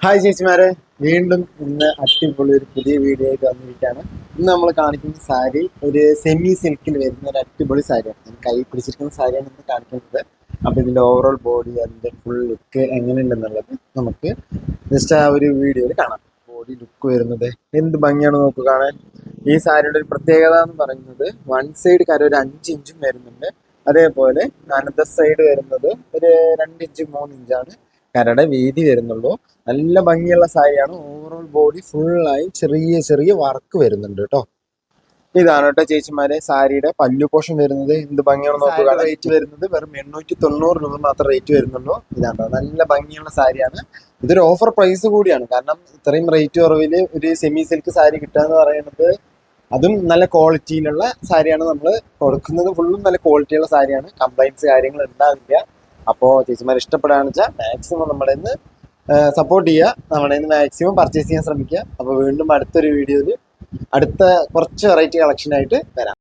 Hi ചേച്ചിമാരെ, വീണ്ടും ഇന്ന് അടിപൊളി ഒരു പുതിയ വീഡിയോ ആയിട്ട് വന്നിരിക്കുകയാണ്. ഇന്ന് നമ്മൾ കാണിക്കുന്ന സാരി ഒരു സെമി സിൽക്കിൽ വരുന്ന ഒരു അടിപൊളി സാരിയാണ്. ഞാൻ കൈ പിടിച്ചിരിക്കുന്ന സാരിയാണ് ഇന്ന് കാണിക്കുന്നത്. അപ്പോൾ ഇതിൻ്റെ ഓവറോൾ ബോഡി, അതിൻ്റെ ഫുൾ ലുക്ക് എങ്ങനെയുണ്ടെന്നുള്ളത് നമുക്ക് ജസ്റ്റ് ആ ഒരു വീഡിയോയിൽ കാണാം. ബോഡി ലുക്ക് വരുന്നത് എന്ത് ഭംഗിയാണ് നോക്കുക കാണാൻ. ഈ സാരിയുടെ ഒരു പ്രത്യേകത എന്ന് പറയുന്നത് വൺ സൈഡ് കര ഒരു 5 ഇഞ്ചും വരുന്നുണ്ട്. അതേപോലെ അനദർ സൈഡ് വരുന്നത് ഒരു 2 ഇഞ്ച് 3 ഇഞ്ചാണ് കരയുടെ വീതി വരുന്നുള്ളൂ. നല്ല ഭംഗിയുള്ള സാരിയാണ്. ഓവറോൾ ബോഡി ഫുള്ളായി ചെറിയ ചെറിയ വർക്ക് വരുന്നുണ്ട് കേട്ടോ. ഇതാണ് കേട്ടോ ചേച്ചിമാരെ സാരിയുടെ പല്ലു പോഷൻ വരുന്നത്. എന്ത് ഭംഗിയാണ് നോക്കുക. റേറ്റ് വരുന്നത് വെറും 890 രൂപ മാത്രം റേറ്റ് വരുന്നുള്ളൂ. ഇതാണ് നല്ല ഭംഗിയുള്ള സാരിയാണ്. ഇതൊരു ഓഫർ പ്രൈസ് കൂടിയാണ്. കാരണം ഇത്രയും റേറ്റ് കുറവിൽ ഒരു സെമി സിൽക്ക് സാരി കിട്ടുക എന്ന് പറയുന്നത്, അതും നല്ല ക്വാളിറ്റിയിലുള്ള സാരിയാണ് നമ്മൾ കൊടുക്കുന്നത്. ഫുള്ളും നല്ല ക്വാളിറ്റിയുള്ള സാരിയാണ്. കംപ്ലൈൻറ്റ്സ് കാര്യങ്ങൾ ഉണ്ടാവില്ല. അപ്പോൾ ചേച്ചിമാർ ഇഷ്ടപ്പെടുകയാണെന്ന് വെച്ചാൽ മാക്സിമം നമ്മുടെ ഇന്ന് സപ്പോർട്ട് ചെയ്യുക, നമ്മുടെ ഇന്ന് മാക്സിമം പർച്ചേസ് ചെയ്യാൻ ശ്രമിക്കുക. അപ്പോൾ വീണ്ടും അടുത്തൊരു വീഡിയോയിൽ അടുത്ത കുറച്ച് വെറൈറ്റി കളക്ഷനായിട്ട് വരാം.